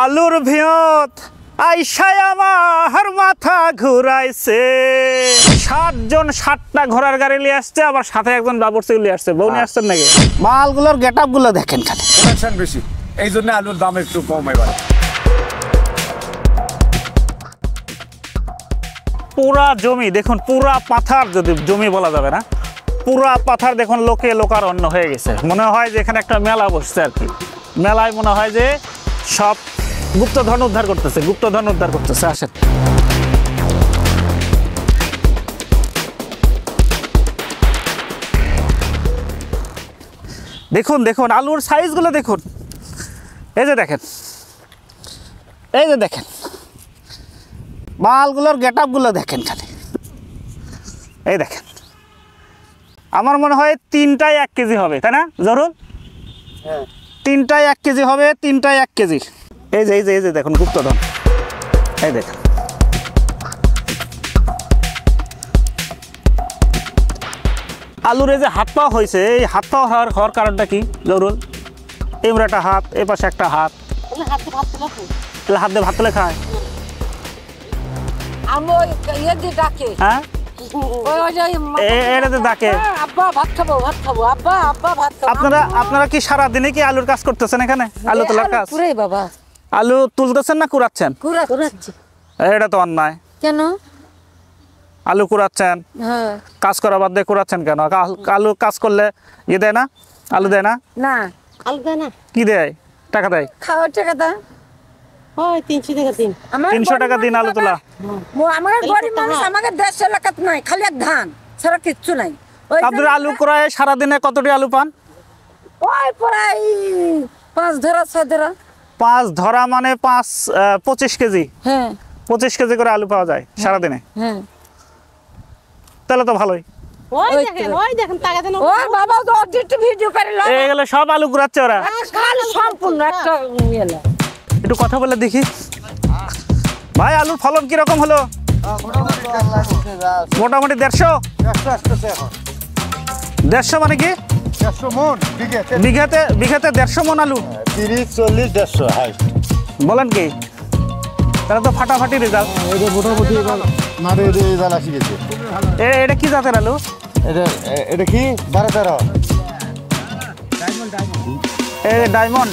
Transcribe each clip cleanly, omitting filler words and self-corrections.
আলুর ভিয়ত আইসায় আমার মাথা ঘুরাইছে। 7 জন 7টা ঘোড়ার গাড়ি নিয়ে আসছে, আবার সাথে একজন বাবুর্চি নিয়ে আসছে। বউ নিয়ে আসছেন নাকি? মালগুলোর গেট আপ গুলো দেখেন খালি, প্রোডাকশন বেশি, এই জন্য আলুর দাম একটু কম এবার। পুরা জমি দেখুন, পুরা পাথার, যদি জমি বলা যাবে না, পুরা পাথার দেখুন, লোকে লোকারণ্য হয়ে গেছে। মনে হয় যে এখানে একটা মেলা বসছে আর কি। মেলায় মনে হয় যে সব গুপ্তধন উদ্ধার করতেছে, গুপ্তধন উদ্ধার করতেছে। আসেন, দেখুন দেখুন আলুর সাইজগুলো দেখুন। এই যে দেখেন, এই যে দেখেন মালগুলোর গেট আপগুলো দেখেন খালি। এই দেখেন, আমার মনে হয় 3টায় 1 কেজি হবে, তাই না জরুল? 3টায় 1 কেজি হবে, 3টায় 1 কেজি। এই যে এই যে এই যে দেখুন গুপ্তধন, এই দেখেন। আলুর এই যে হাত পা হয়েছে, এই হাত পা হওয়ার কারণটা কি জরুল? এমরাটা হাত, এ পাশে একটা হাত, হাত দিয়ে ভাত তুলে খায়। হ্যাঁ, আপনারা কি সারাদিনে কি আলুর কাজ করতেছেন এখানে? আলু তোলার কাজ? আলু তুলতেছেন না কুড়াচ্ছেন? এটা তো অন্যায়। কেন? আলু কুড়াচ্ছেন, কাজ করা বাদ দিয়ে কুড়াচ্ছেন কেন? আলু কাজ করলে ইয়ে দেয় না, আলু দেয় না? না, আলু দেয় না। কি দেয়? টাকা দেয়? খাওয়ার টাকা দেয়। 300 টাকা দিন। 300 টাকা দিন আলু তোলা? আমার গরিব মানুষ, আমাকে 150 এলাকাত নাই, খালি এক ধান ছাড়া কিচ্ছু নাই। আপনার আলু কুড়ায় সারাদিনে কতটি আলু পান? ওই প্রায় 5 ধরা 6 ধরা। 5 ধরা মানে 25 কেজি। হ্যাঁ, 25 কেজি করে আলু পাওয়া যায় সারাদিনে? হ্যাঁ। তাহলে তো ভালোই। ওই দেখেন টাকা দেন। ওই বাবা তো একটু ভিডিও করে লো। এই গেলে সব আলু কুড়াচ্ছে ওরা। খালি সম্পূর্ণ একটা মেলা। একটু কথা বলে দেখি। ভাই, আলুর ফলন কিরকম হলো? মোটামুটি 150। 150 মানে কি? 150 মন বিঘাতে 150 মন আলু? 30, 40, 150 হাই। বলেন কি? তাহলে তো ফাটাফাটি রেজাল্ট। এটা মোটামুটি এবার মারে রেজাল্ট আসি গেছে। এটা কি জাতের আলু? এটা কি 12-13 ডায়মন্ড।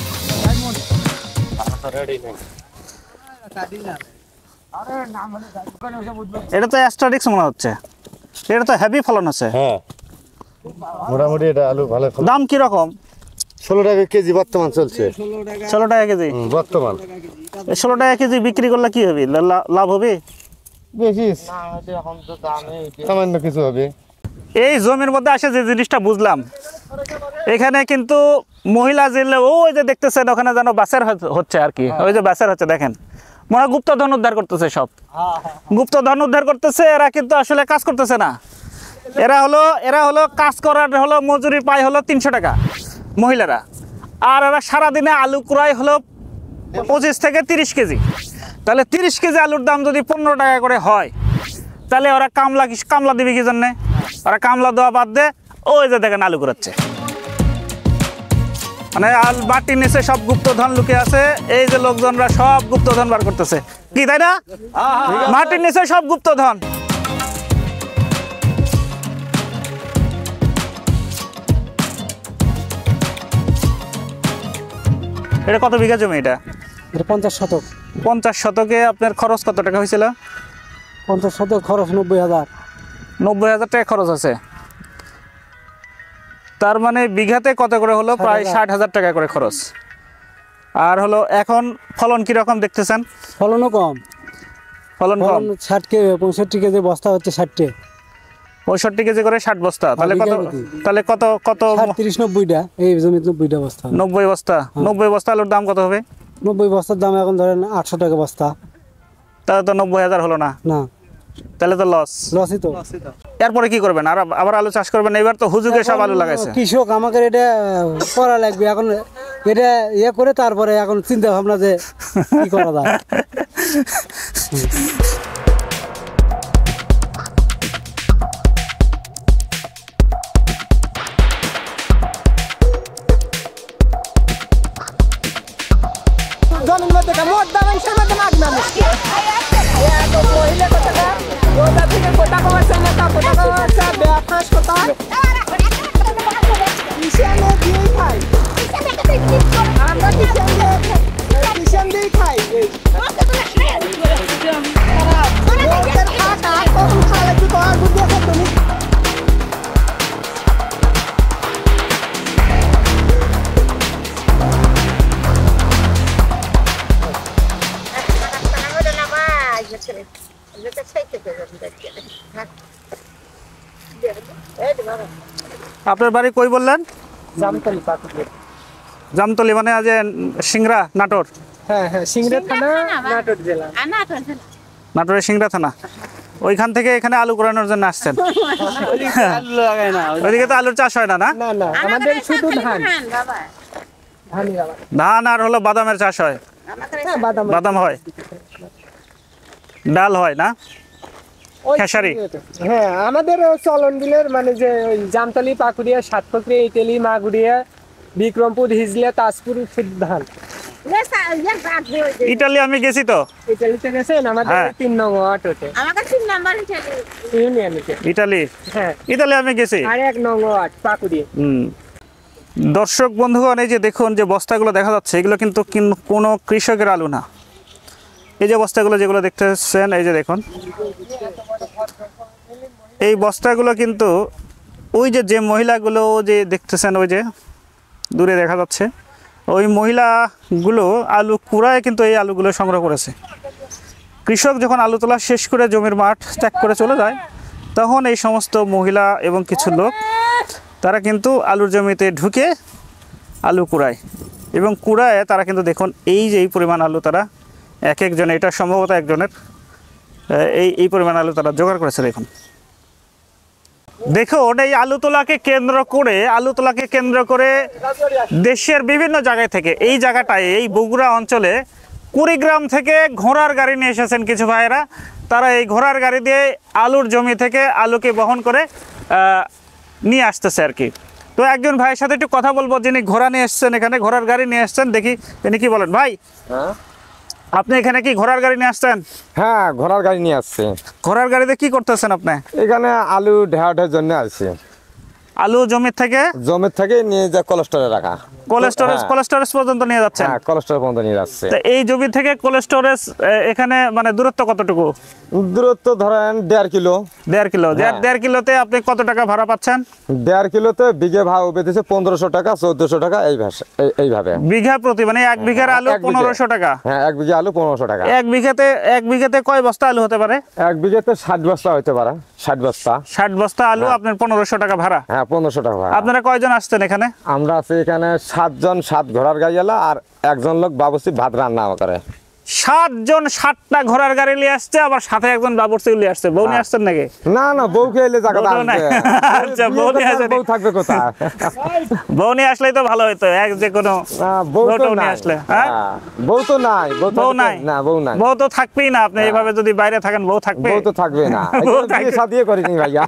এটা তো অ্যাস্ট্রাডিক্স মনে হচ্ছে। এটা তো হেভি ফলন আছে। হ্যাঁ, মোটামুটি এটা আলু ভালো। দাম কি রকম? 16 টাকা কেজি বর্তমান চলছে। 16 টাকা কেজি বর্তমান। 16 টাকা কেজি বিক্রি করলে কি হবে? লাভ হবে বেশি, সামান্য কিছু হবে। এই জমির মধ্যে আসে যে জিনিসটা বুঝলাম, এখানে কিন্তু মহিলা জিলে ওই যে দেখতেছেন ওখানে যেন বাসের হচ্ছে আর কি। ওই যে বাসের হচ্ছে, দেখেন মনে গুপ্তধন উদ্ধার করতেছে, সব গুপ্তধন উদ্ধার করতেছে। এরা কিন্তু আসলে কাজ করতেছে না। এরা হলো কাজ করার হলো মজুরি পায় হলো 300 টাকা মহিলারা, আর এরা সারাদিনে আলু কুড়াই হলো 25 থেকে 30 কেজি। তাহলে 30 কেজি আলুর দাম যদি 15 টাকা করে হয়, তাহলে ওরা কামলা দিবে কি জন্যে? ওরা কামলা দেওয়া বাদ দে, ওই যে দেখেন আলু কুড়াচ্ছে। মানে বাটির নিচে সব গুপ্তধন লুকিয়ে আছে। এই যে লোকজনরা সব গুপ্তধন বার করতেছে, কি তাই না? মাটির নিচে সব গুপ্তধন। এটা কত বিঘা জমি? এটা 50 শতক। 50 শতকে আপনার খরচ কত টাকা হয়েছিল? 50 শতক খরচ 90,000। 90,000 টাকা খরচ আছে। তার মানে বিঘাতে কত করে হলো? প্রায় 60,000 টাকা করে খরচ। আর হলো এখন ফলন কিরকম দেখতেছেন? ফলনও কম। ফলন কম। 65 কেজি বস্তা হচ্ছে 60। 65 কেজি করে 60 বস্তা। তাহলে কত 30-90টা, এই জমিতে 90টা বস্তা। 90 বস্তা। 90 বস্তা আলুর দাম কত হবে? 90 বস্তার দাম এখন ধরেন 800 টাকা বস্তা। তাহলে তো 90,000 হলো না? না, তাহলে তো লসই তো। এরপরে কি করবেন? আবার আলু চাষ করবেন? এবার তো হুজুগে সব আলু লাগাইছে কৃষক। আমাকে এটা করা লাগবে এখন, এটা ইয়ে করে তারপরে এখন চিন্তা ভাবনা যে কি করা যায়। জমির মধ্যে মোট দাম হিসেবে তো মাগ না এত মহিলা কথা ওটা থেকে কোটা কমাচ্ছে না তা কোটা কমাচ্ছে ব্যাপাস কথা কিষানে দিয়ে খাই আমরা কিষান দিয়ে খাই লোকের খাটা কখন খালে কি তোমার বুদ্ধি আছে তুমি আপনার বাড়ি কই বললেন? জামতলি পাকুড়িয়া। জামতলি মানে আজ সিংড়া নাটোর? হ্যাঁ হ্যাঁ, সিংড়া থানা, নাটোর জেলা। নাটোরের সিংড়া থানা। ওইখান থেকে এখানে আলু করানোর জন্য আসছেন? ওইদিকে তো আলুর চাষ হয় না? না, না না, আমাদের শুধু ধান, ধানই আবাদ। ধান আর হলো বাদামের চাষ হয়। হ্যাঁ, বাদাম। বাদাম হয়, ডাল হয় না, ওই খেসারি। হ্যাঁ, আমাদের চলন বিলের মানে যে ওই জামতলি, পাকুড়িয়া, সাতপুকুরি, ইটেলি, মাগুড়িয়া, বিক্রমপুর, হিজলা, তাজপুর শুধু ধান। ইটালি আমি গেছি তো। ইটালিতে গেছেন? আমাদের হ্যাঁ। 3 নং ওয়ার্ডে। আমাকে 3 নাম্বার ইউনিয়নেতে। ইটালি, হ্যাঁ। ইটালি আমি গেছি। আর 1 নং ওয়ার্ড পাকুড়িয়া। দর্শক বন্ধুগণ, এই যে দেখুন যে বস্তাগুলো দেখা যাচ্ছে, এগুলো কিন্তু কোনো কৃষকের আলু না। এই যে বস্তাগুলো যেগুলো দেখতেছেন, এই যে দেখুন, এই বস্তাগুলো কিন্তু ওই যে মহিলাগুলো যে দেখতেছেন, ওই যে দূরে দেখা যাচ্ছে, ওই মহিলাগুলো আলু কুড়ায় কিন্তু এই আলুগুলো সংগ্রহ করেছে। কৃষক যখন আলু তোলা শেষ করে জমির মাঠ ত্যাগ করে চলে যায়, তখন এই সমস্ত মহিলা এবং কিছু লোক তারা কিন্তু আলুর জমিতে ঢুকে আলু কুড়ায়, এবং কুড়ায় তারা কিন্তু দেখুন এই যে এই পরিমাণ আলু তারা এক একজনে, এটা সম্ভবত একজনের, এই পরিমাণ আলু তারা জোগাড় করেছে। দেখুন এই আলু তোলাকে কেন্দ্র করে দেশের বিভিন্ন জায়গায় থেকে এই জায়গাটায়, এই বগুড়া অঞ্চলে কুড়িগ্রাম থেকে ঘোড়ার গাড়ি নিয়ে এসেছেন কিছু ভাইয়েরা। তারা এই ঘোড়ার গাড়ি দিয়ে আলুর জমি থেকে আলুকে বহন করে নিয়ে আসতেছে আর কি। তো একজন ভাইয়ের সাথে একটু কথা বলবো, যিনি ঘোড়া নিয়ে এসছেন, এখানে ঘোড়ার গাড়ি নিয়ে এসছেন, দেখি তিনি কি বলেন। ভাই, আপনি এখানে কি ঘোড়ার গাড়ি নিয়ে আসছেন? হ্যাঁ, ঘোড়ার গাড়ি নিয়ে আসছে। ঘোড়ার গাড়িতে কি করতেছেন আপনি? এখানে আলু ঢেউটার জন্য আসছে। আলু জমির থেকে নিয়ে যা কোল্ড স্টোরে রাখা, কোল্ড স্টোরেজ পর্যন্ত নিয়ে যাচ্ছেন? হ্যাঁ, কোল্ড স্টোর পর্যন্ত নিয়ে যাচ্ছে। তো এই জমি থেকে কোল্ড স্টোরেজ এখানে মানে দূরত্ব কতটুকু? দূরত্ব ধরেন 1.5 কিলো। 1.5 কিলো। হ্যাঁ। 1.5 কিলোতে আপনি কত টাকা ভাড়া পাচ্ছেন? 1.5 কিলোতে বিঘে ভাড়া বেঁধেছে 1500 টাকা, 1400 টাকা, এইভাবে বিঘা প্রতি, মানে 1 বিঘার আলু 1500 টাকা? হ্যাঁ, 1 বিঘা আলু 1500 টাকা। 1 বিঘাতে কয় বস্তা আলু হতে পারে? 1 বিঘাতে 60 বস্তা হতে পারে। 60 বস্তা। 60 বস্তা আলু আপনার 1500 টাকা ভাড়া? হ্যাঁ, 1500 টাকা ভাড়া। আপনারা কয়জন আসছেন এখানে? আমরা আছি এখানে 7 জন, 7 ঘোড়ার গাড়িওয়ালা আর একজন লোক বাবুর্চি ভাত রান্না করে। 7 জন 7টা ঘোড়ার গাড়ি নিয়ে আসছে, আবার সাথে একজন বাবুর্চি নিয়ে আসছে। বউ নিয়ে আসছেন নাকি? না না, বউকে এলে জায়গাটা বউ নাই। আচ্ছা, বউ নিয়ে আসেনি। বউ থাকবে কোথায়? বউ নিয়ে আসলেই তো ভালো হতো, এক যে কোনো বউ তো বউটাও নিয়ে নাই। আসলে। হ্যাঁ, বউ তো নাই। বউ নাই? না, বউ নাই। বউ তো থাকবেই না, আপনি এইভাবে যদি বাইরে থাকেন বউ থাকবে? বউ তো থাকবে না। বউ থাকবে। বিয়ে শাদিয়ে করিনি ভাইয়া।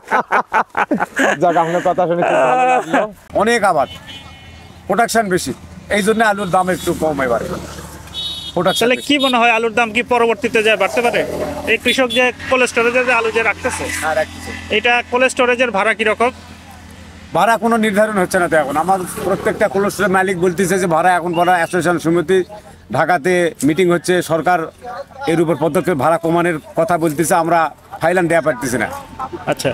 যাক, আপনার কথা শুনে খুব ভালো লাগলো। অনেক আবাদ, প্রোডাকশন বেশি, এই জন্য আলুর দাম একটু কম এবারে। তাহলে কি মনে হয় আলুর দাম কি পরবর্তীতে যায় বাড়তে পারে? এই কৃষক যে কোল্ড স্টোরেজে যে আলু যে রাখতেছে, এটা কোল্ড স্টোরেজের ভাড়া কিরকম? ভাড়া কোনো নির্ধারণ হচ্ছে না তো এখন। আমার প্রত্যেকটা কোল্ড স্টোরের মালিক বলতেছে যে ভাড়া এখন ভাড়া অ্যাসোসিয়েশন সমিতি ঢাকাতে মিটিং হচ্ছে, সরকার এর উপর পদক্ষেপ ভাড়া কমানোর কথা বলতেছে, আমরা ফাইলান দেওয়া পারতেছি না। আচ্ছা,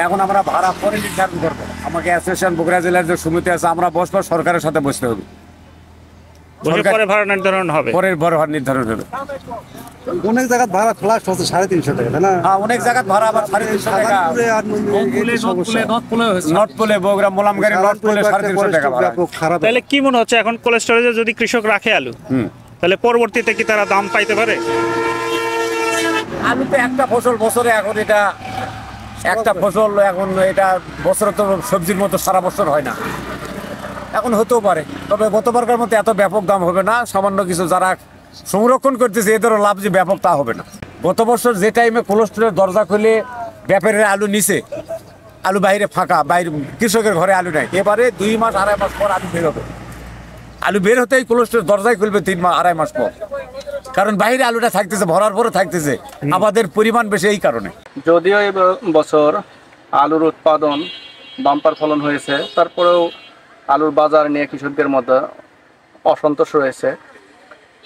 এখন আমরা ভাড়া পরে নির্ধারণ করবো। আমাকে অ্যাসোসিয়েশন বগুড়া জেলার যে সমিতি আছে, আমরা বসবো, সরকারের সাথে বসতে হবে, পরে ভাড়া নির্ধারণ হবে। পরের বড় ভাড়া নির্ধারণ হবে। অনেক জায়গায় ভাড়া ফ্লাশ হচ্ছে 350 টাকা, তাই না? হ্যাঁ, অনেক জায়গায় ভাড়া আবার 350 টাকা। নটপুলে, বগুড়া, মোলামগাড়ি, নটপুলে 350 টাকা ভাড়া। খারাপ। তাহলে কি মনে হচ্ছে এখন কোল্ড স্টোরেজে যদি কৃষক রাখে আলু, তাহলে পরবর্তীতে কি তারা দাম পাইতে পারে? আলু তো একটা ফসল বছরে, এখন এটা একটা ফসল, এখন এটা বছরে তো সবজির মতো সারা বছর হয় না। এখন হতেও পারে, তবে গতবারকার মতো এত ব্যাপক দাম হবে না। সামান্য কিছু যারা সংরক্ষণ করতেছে এদেরও লাভ যে ব্যাপক তা হবে না। গত বছর যে টাইমে কোল্ড স্টোরের দরজা খুলে ব্যাপারের আলু নিছে, আলু বাইরে ফাঁকা, বাইরে কৃষকের ঘরে আলু নাই, এবারে 2 মাস 2.5 মাস পর আলু বেরোবে। আলু বের হতেই কোল্ড স্টোরেজ দরজায় খুলবে 3 মাস পর, কারণ বাইরে আলুটা থাকতেছে, ভরার পরে থাকতেছে, আমাদের পরিমাণ বেশি এই কারণে। যদিও এই বছর আলুর উৎপাদন বাম্পার ফলন হয়েছে, তারপরেও আলুর বাজার নিয়ে কৃষকদের মধ্যে অসন্তোষ রয়েছে।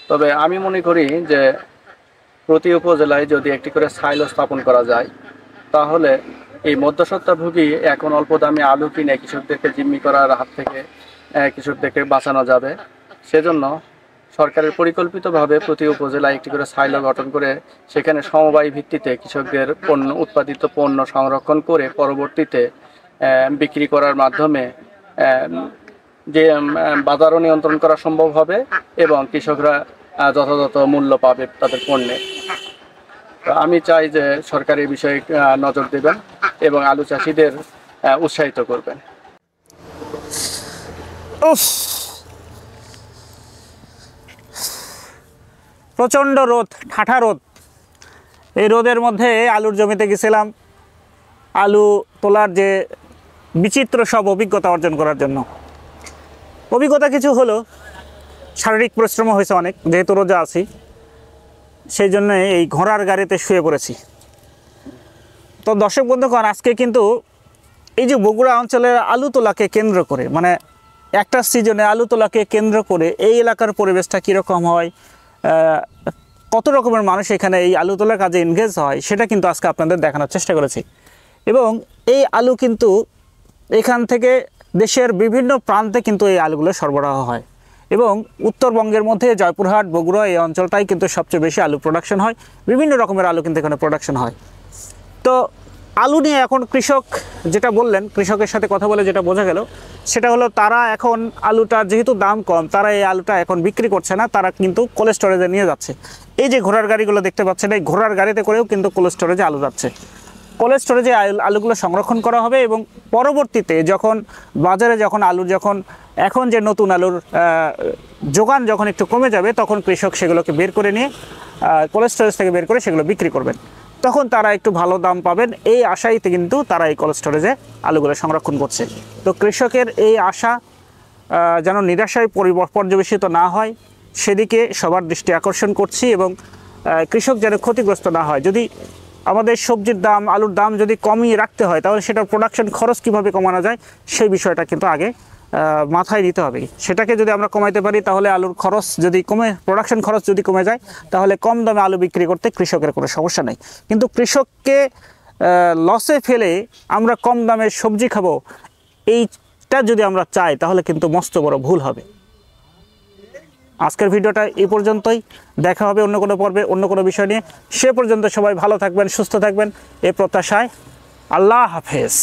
তবে আমি মনে করি যে প্রতি উপজেলায় যদি একটি করে সাইলো স্থাপন করা যায়, তাহলে এই মধ্যস্বত্বভোগী এখন অল্প দামে আলু কিনে কৃষকদেরকে জিম্মি করার হাত থেকে কৃষকদেরকে বাঁচানো যাবে। সেজন্য সরকারের পরিকল্পিতভাবে প্রতি উপজেলায় একটি করে সাইলো গঠন করে সেখানে সমবায় ভিত্তিতে কৃষকদের উৎপাদিত পণ্য সংরক্ষণ করে পরবর্তীতে বিক্রি করার মাধ্যমে যে বাজারও নিয়ন্ত্রণ করা সম্ভব হবে এবং কৃষকরা যথাযথ মূল্য পাবে তাদের পণ্যে। আমি চাই যে সরকার এই বিষয়ে নজর দেবেন এবং আলু চাষিদের উৎসাহিত করবেন। প্রচণ্ড রোদ, ঠাঠা রোদ। এই রোদের মধ্যে আলুর জমিতে গেছিলাম আলু তোলার যে বিচিত্র সব অভিজ্ঞতা অর্জন করার জন্য। অভিজ্ঞতা কিছু হলো, শারীরিক পরিশ্রম হয়েছে অনেক, যেহেতু রোজা আছি সেই জন্য এই ঘোড়ার গাড়িতে শুয়ে পড়েছি। তো দর্শক বন্ধুগণ, আজকে কিন্তু এই যে বগুড়া অঞ্চলের আলু তোলাকে কেন্দ্র করে, মানে একটা সিজনে আলু তোলাকে কেন্দ্র করে এই এলাকার পরিবেশটা কীরকম হয়, কত রকমের মানুষ এখানে এই আলু তোলার কাজে এনগেজ হয়, সেটা কিন্তু আজকে আপনাদের দেখানোর চেষ্টা করেছি। এবং এই আলু কিন্তু এখান থেকে দেশের বিভিন্ন প্রান্তে কিন্তু এই আলুগুলো সরবরাহ হয় এবং উত্তরবঙ্গের মধ্যে জয়পুরহাট, বগুড়া এই অঞ্চলটাই কিন্তু সবচেয়ে বেশি আলু প্রোডাকশন হয়। বিভিন্ন রকমের আলু কিন্তু এখানে প্রোডাকশন হয়। তো আলু নিয়ে এখন কৃষক যেটা বললেন, কৃষকের সাথে কথা বলে যেটা বোঝা গেল সেটা হলো তারা এখন আলুটা যেহেতু দাম কম, তারা এই আলুটা এখন বিক্রি করছে না, তারা কিন্তু কোল্ড স্টোরেজে নিয়ে যাচ্ছে। এই যে ঘোড়ার গাড়িগুলো দেখতে পাচ্ছেন, এই ঘোড়ার গাড়িতে করেও কিন্তু কোল্ড স্টোরেজে আলু যাচ্ছে। কোল্ড স্টোরেজে আলুগুলো সংরক্ষণ করা হবে এবং পরবর্তীতে যখন বাজারে আলুর এখন যে নতুন আলুর যোগান যখন একটু কমে যাবে, তখন কৃষক সেগুলোকে বের করে নিয়ে কোল্ড স্টোরেজ থেকে বের করে সেগুলো বিক্রি করবেন। তখন তারা একটু ভালো দাম পাবেন, এই আশাইতে কিন্তু তারা এই কোল্ড স্টোরেজে আলুগুলো সংরক্ষণ করছে। তো কৃষকের এই আশা যেন নিরাশায় পর্যবেসিত না হয়, সেদিকে সবার দৃষ্টি আকর্ষণ করছি এবং কৃষক যেন ক্ষতিগ্রস্ত না হয়। যদি আমাদের সবজির দাম, আলুর দাম যদি কমিয়ে রাখতে হয়, তাহলে সেটার প্রোডাকশন খরচ কীভাবে কমানো যায় সেই বিষয়টা কিন্তু আগে মাথায় নিতে হবে। সেটাকে যদি আমরা কমাইতে পারি, তাহলে আলুর খরচ যদি প্রোডাকশন খরচ যদি কমে যায়, তাহলে কম দামে আলু বিক্রি করতে কৃষকের কোনো সমস্যা নেই। কিন্তু কৃষককে লসে ফেলে আমরা কম দামে সবজি খাবো, এইটা যদি আমরা চাই তাহলে কিন্তু মস্ত বড় ভুল হবে। আজকের ভিডিওটা এই পর্যন্তই, দেখা হবে অন্য কোনো পর্বে অন্য কোনো বিষয় নিয়ে। সে পর্যন্ত সবাই ভালো থাকবেন, সুস্থ থাকবেন, এই প্রত্যাশায়। আল্লাহ হাফেজ।